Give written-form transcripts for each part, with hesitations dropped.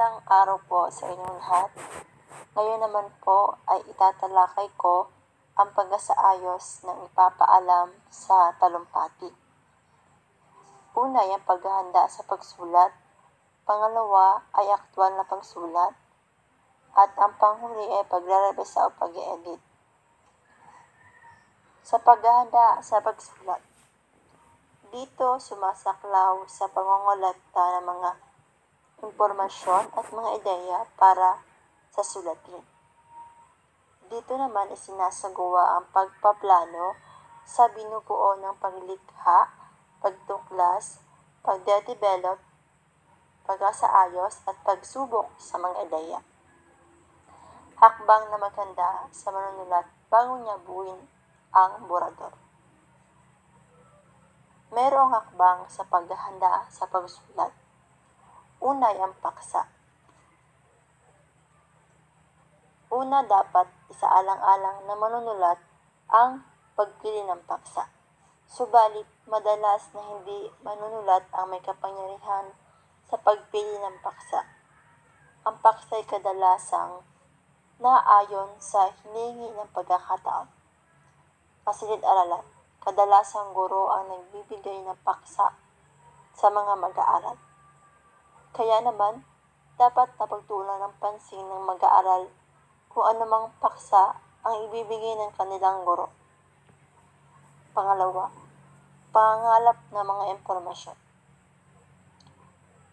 Magandang araw po sa inyong lahat. Ngayon naman po ay itatalakay ko ang pagsasaayos ng ipapaalam sa talumpati. Una ay ang paghahanda sa pagsulat, pangalawa ay aktwal na pagsulat, at ang panghuli ay pagre-revisa o pag-e-edit. Sa paghahanda sa pagsulat, dito sumasaklaw sa pangongolekta ng mga impormasyon at mga ideya para sa sulatin. Dito naman isinasagawa ang pagpaplano sa binubuo ng paglikha, pagtuklas, pagde-develop, pagsasaayos at pagsubok sa mga ideya. Hakbang na maganda sa manunulat bago niya buuin ang borador. Mayroong hakbang sa paghahanda sa pagsulat. Una ay ang paksa. Una, dapat isaalang-alang na manunulat ang pagpili ng paksa. Subalit, madalas na hindi manunulat ang may kapangyarihan sa pagpili ng paksa. Ang paksa ay kadalasang naaayon sa hinihingi ng pagkakataon. Pasilid-aralan, kadalasang guro ang nagbibigay ng paksa sa mga mag-aaral. Kaya naman, dapat napagtuunan ng pansin ng mag-aaral kung anumang paksa ang ibibigay ng kanilang guro. Pangalawa, pangangalap ng mga impormasyon.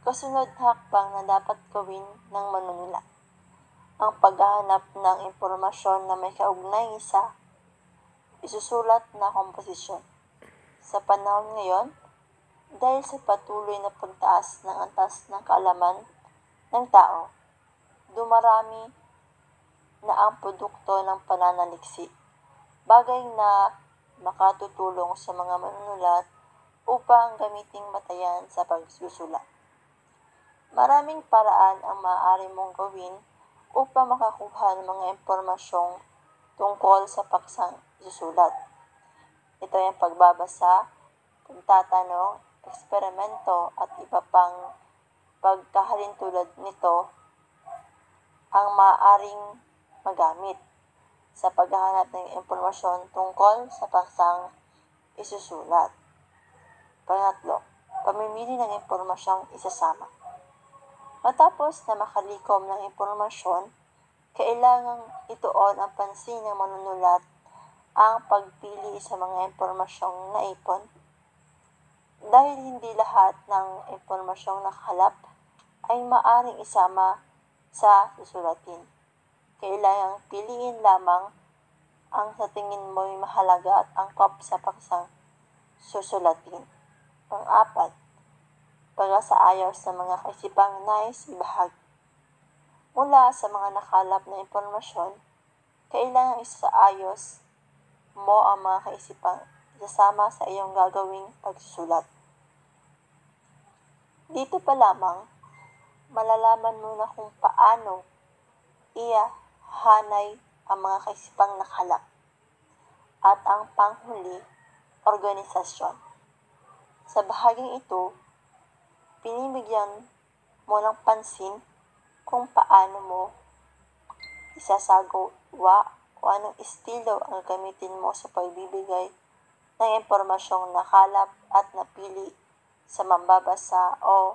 Kasunod hakbang na dapat gawin ng manunulat, ang paghahanap ng impormasyon na may kaugnay sa isusulat na komposisyon. Sa panahon ngayon, dahil sa patuloy na pagtaas ng antas ng kaalaman ng tao, dumarami na ang produkto ng pananaliksik, bagay na makatutulong sa mga manunulat upang gamiting batayan sa pagsusulat. Maraming paraan ang maaari mong gawin upang makakuha ng mga impormasyong tungkol sa paksang isusulat. Ito ay ang pagbabasa, pagtatanong, eksperimento at iba pang pagkahalin tulad nito ang maaaring magamit sa paghahanap ng impormasyon tungkol sa paksang isusulat. Pangatlo, pamimili ng impormasyong isasama. Matapos na makalikom ng impormasyon, kailangang ituon ang pansin ng manunulat ang pagpili sa mga impormasyong naipon. Dahil hindi lahat ng impormasyong nakakalap ay maaaring isama sa susulatin, kailangang piliin lamang ang sa tingin mo'y mahalaga at angkop sa paksang susulatin. Pang-apat, pagsasaayos ng mga kaisipang nais ibahagi. Mula sa mga nakalap na impormasyon, kailangang isaayos mo ang mga kaisipang isasama sa iyong gagawing pagsusulat. Dito pa lamang, malalaman mo na kung paano ihahanay ang mga kaisipang nakalap. At ang panghuli, organisasyon. Sa bahaging ito, pinibigyan mo ng pansin kung paano mo isasagawa o anong estilo ang gamitin mo sa pagbibigay ng impormasyong nakalap at napili sa mambabasa o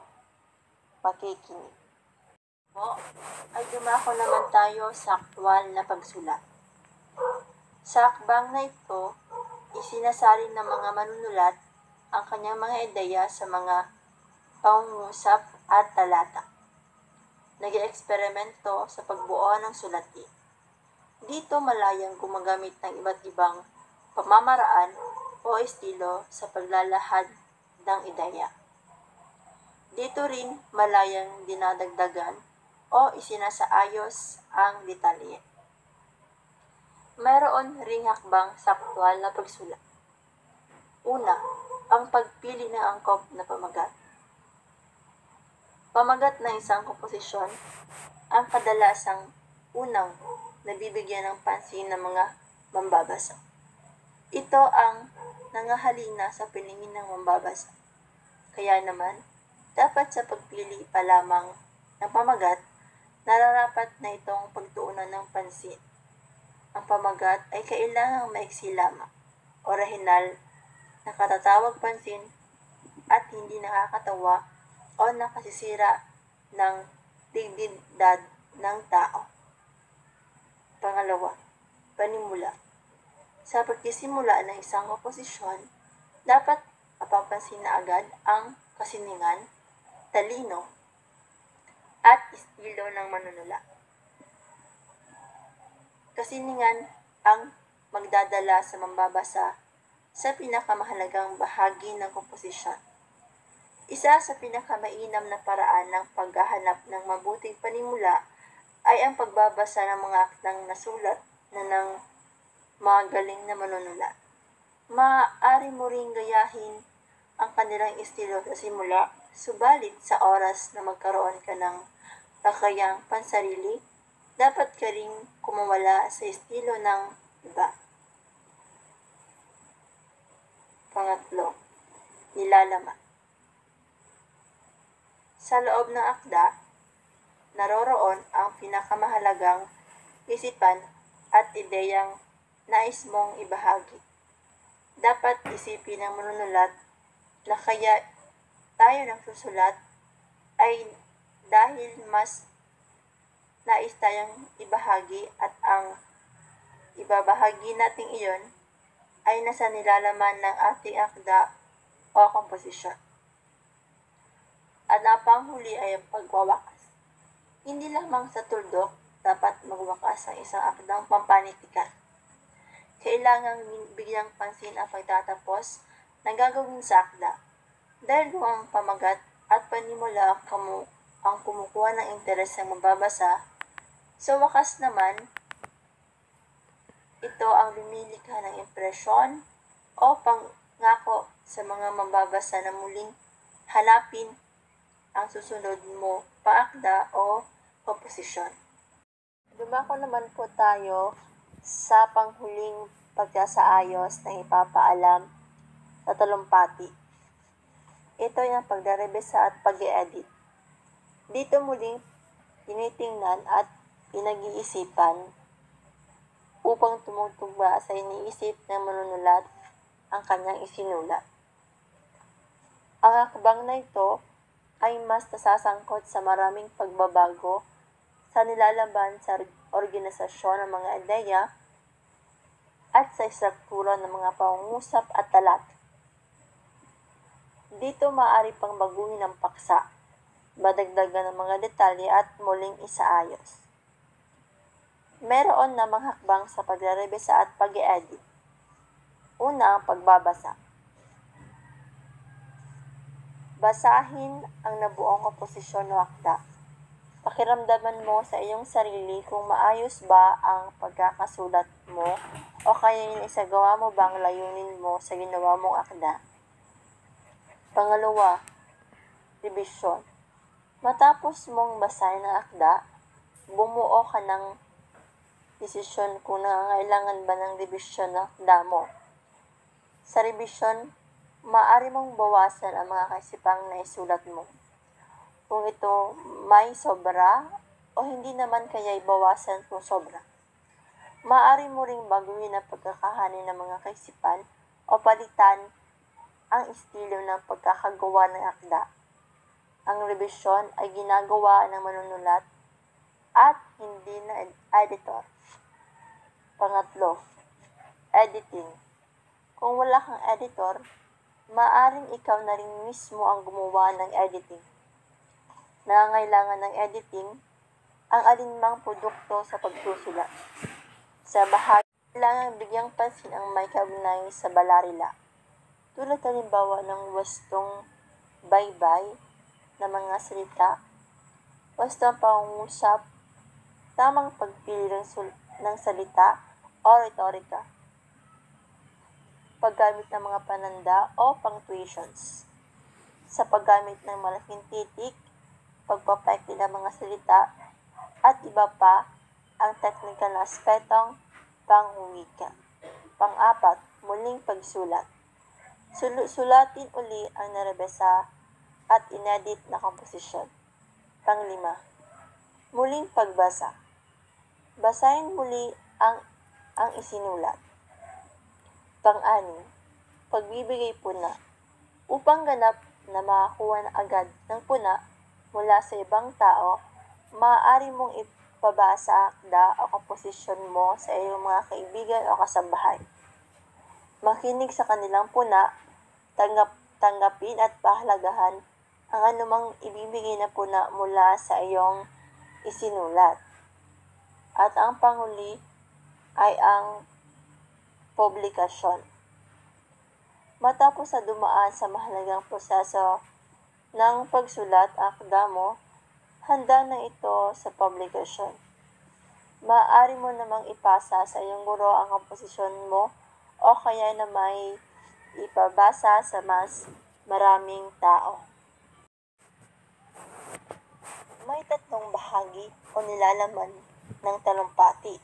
makikinig. Ay dumako naman tayo sa aktwal na pagsulat. Sa hakbang na ito, isinasali ng mga manunulat ang kanyang mga ideya sa mga pangungusap at talata. Nag-eksperimento sa pagbuo ng sulatin. Dito malayang gumagamit ng iba't ibang pamamaraan o estilo sa paglalahad ng ideya. Dito rin malayang dinadagdagan o isinasaayos ang detalye. Mayroon ring hakbang sa aktwal na pagsulat. Una, ang pagpili ng angkop na pamagat. Pamagat ng isang komposisyon ang kadalasang unang nabibigyan ng pansin ng mga mambabasa. Ito ang nangahalina sa paningin ng mambabasa. Kaya naman, dapat sa pagpili pa lamang ng pamagat, nararapat na itong pagtuunan ng pansin. Ang pamagat ay kailangang maiksi lamang, orihinal, nakatatawag pansin, at hindi nakakatawa o nakasisira ng dignidad ng tao. Pangalawa, panimula. Sa pagsisimula ng isang komposisyon, dapat mapapansin na agad ang kasiningan, talino, at estilo ng manunulat. Kasiningan ang magdadala sa mambabasa sa pinakamahalagang bahagi ng komposisyon. Isa sa pinakamainam na paraan ng paghahanap ng mabuting panimula ay ang pagbabasa ng mga aktang nasulat na ng mga galing na manunulat. Maaari mo ring gayahin ang kanilang estilo sa simula, subalit sa oras na magkaroon ka ng kakayang pansarili, dapat ka ring kumawala sa estilo ng iba. Pangatlo, nilalaman. Sa loob ng akda, naroroon ang pinakamahalagang isipan at ideyang nais mong ibahagi. Dapat isipin ng manunulat na kaya tayo nagsusulat ay dahil mas nais tayong ibahagi at ang ibabahagi nating iyon ay nasa nilalaman ng ating akda o komposisyon. At ang panghuli ay ang pagwawakas. Hindi lamang sa tuldok dapat magwakas ang isang akdang pampanitikal. Kailangang bigyang pansin ang pagtatapos ng gagawin sa akda, dahil kung ang pamagat at panimula ang kumukuha ng interes ng mababasa, sa wakas naman, ito ang lumilikha ng impresyon o pangako sa mga mababasa na muling hanapin ang susunod mo paakda o komposisyon. Dumako naman po tayo sa panghuling pagsasaayos ng ipapaalam sa talumpati. Ito ay ang pagre-rebisa at pag-i-edit. Dito muling tinitingnan at pinag-iisipan upang tumutugma sa iniisip ng manunulat ang kanyang isinulat. Ang hakbang na ito ay mas nasasangkot sa maraming pagbabago sa nilalaban sa organisasyon ng mga ideya at sa istruktura ng mga pangungusap at talat. Dito maaari pang baguhin ang paksa, madagdagan ng mga detalye at muling isaayos. Meron namang hakbang sa pagre-rebisa at pag-i-edit. Una, ang pagbabasa. Basahin ang nabuong komposisyon o akda. Pakiramdaman mo sa iyong sarili kung maayos ba ang pagkakasulat mo o kaya isagawa mo ba ang layunin mo sa ginawa mong akda. Pangalawa, revisyon. Matapos mong basahin ang akda, bumuo ka ng desisyon kung nangangailangan ba ng revisyon ng akda mo. Sa revisyon, maaari mong bawasan ang mga kaisipang naisulat mo. Kung ito may sobra o hindi naman kaya'y bawasan kung sobra. Maaari mo ring baguhin ang pagkakahanin ng mga kaisipan o palitan ang estilo ng pagkakagawa ng akda. Ang revisyon ay ginagawa ng manunulat at hindi na editor. Pangatlo, editing. Kung wala kang editor, maaaring ikaw na rin mismo ang gumawa ng editing. Nangangailangan ng editing ang alinmang produkto sa pagsusulat. Sa bahagi, kailangan bigyang pansin ang may kaugnay sa balarila, tulad halimbawa ng wastong baybay na mga salita, wastong pangungusap, tamang pagpili ng salita o retorika, paggamit ng mga pananda o punctuations, sa paggamit ng malaking titik, pagpapekli ng mga salita, at iba pa ang teknikal na aspetong pangwika. Pang-apat, muling pagsulat. Sulatin uli ang narebesa at inedit na komposisyon. Pang-5, Muling pagbasa. Basahin muli ang isinulat. Pang-anim, pagbibigay puna. Upang ganap na makakuha na agad ng puna mula sa ibang tao, maaari mong ipabasa ang akda o komposisyon mo sa iyong mga kaibigan o kasambahay. Makinig sa kanilang puna, tanggapin at pahalagahan ang anumang ibibigay na puna mula sa iyong isinulat. At ang panghuli ay ang publikasyon. Matapos na dumaan sa mahalagang proseso ng pagsulat ang akda mo, handa na ito sa publikasyon. Maaari mo namang ipasa sa iyong guro ang komposisyon mo o kaya na may ipabasa sa mas maraming tao. May tatlong bahagi o nilalaman ng talumpati.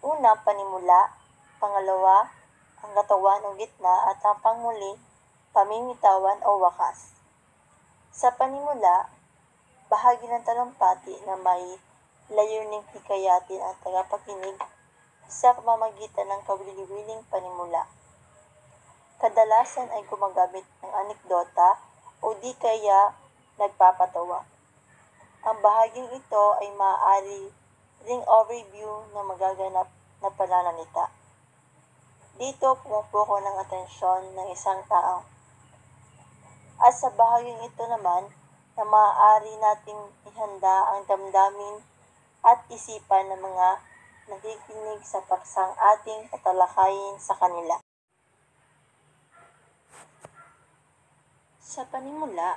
Una, panimula. Pangalawa, ang katawan o gitna, at ang panghuli, pamimitawan o wakas. Sa panimula, bahagi ng talumpati na may layuning hikayatin ang tagapakinig sa pamamagitan ng kawili-wiling panimula. Kadalasan ay gumagamit ng anekdota o di kaya nagpapatawa. Ang bahaging ito ay maaari ring overview ng magaganap na pananalita. Dito pumupuko ng atensyon ng isang tao. At sa bahaging ito naman, na maaari nating ihanda ang damdamin at isipan ng mga nakikinig sa paksang ating tatalakayin sa kanila. Sa panimula,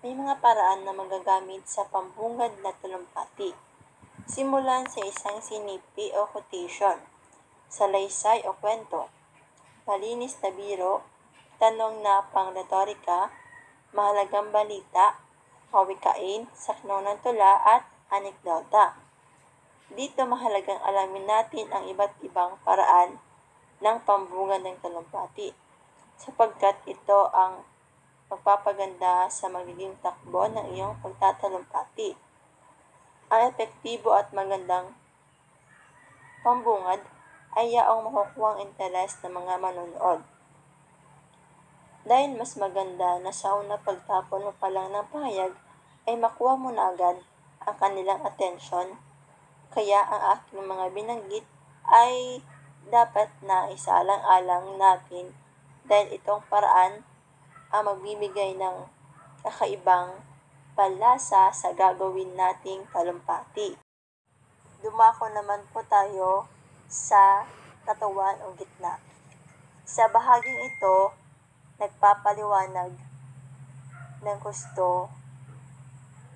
may mga paraan na magagamit sa pambungad na talumpati. Simulan sa isang sinipi o quotation, salaysay o kwento, malinis na biro, tanong na pang-retorika, mahalagang balita, kawikain, saknong ng tula at anekdota. Dito mahalagang alamin natin ang iba't ibang paraan ng pambungad ng talumpati, sapagkat ito ang magpapaganda sa magiging takbo ng iyong pagtatalumpati. Ang epektibo at magandang pambungad ay yaong makukuha ang interes ng mga manonood. Dahil mas maganda na sa una pagtapon mo pa lang ng pahayag ay makuha mo na agad ang kanilang atensyon, kaya ang aking mga binanggit ay dapat na isaalang-alang natin dahil itong paraan ang magbibigay ng kakaibang panlasa sa gagawin nating talumpati. Dumako naman po tayo sa katawan o gitna. Sa bahaging ito, nagpapaliwanag ng gusto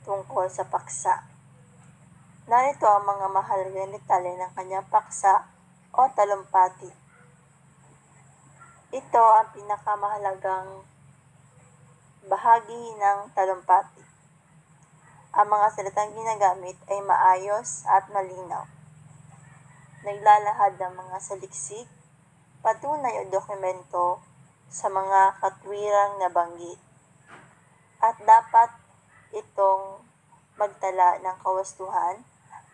tungkol sa paksa. Narito ang mga mahalagang detalye ng kanyang paksa o talumpati. Ito ang pinakamahalagang bahagi ng talumpati. Ang mga salitang ginagamit ay maayos at malinaw. Naglalahad ng mga saliksik, patunay o dokumento sa mga katwirang nabanggit. At dapat itong magtala ng kawastuhan,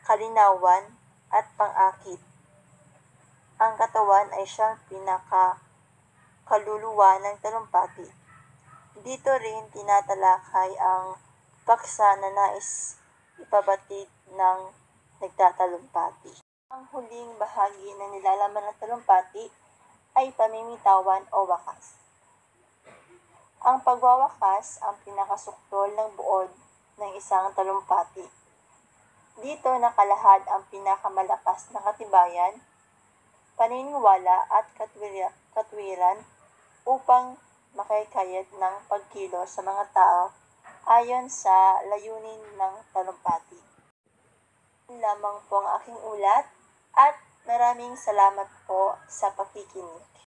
kalinawan at pang-akit. Ang katawan ay siyang pinakakaluluwa ng talumpati. Dito rin tinatalakay ang paksa na nais ipabatid ng nagtatalumpati. Ang huling bahagi na nilalaman ng talumpati ay pamimitawan o wakas. Ang pagwawakas ang pinakasuktol ng buod ng isang talumpati. Dito nakalahad ang pinakamalakas na katibayan, paniniwala at katwiran upang makikayat ng pagkilos sa mga tao ayon sa layunin ng talumpati. Yun lamang po ang aking ulat at maraming salamat po sa pakikinig.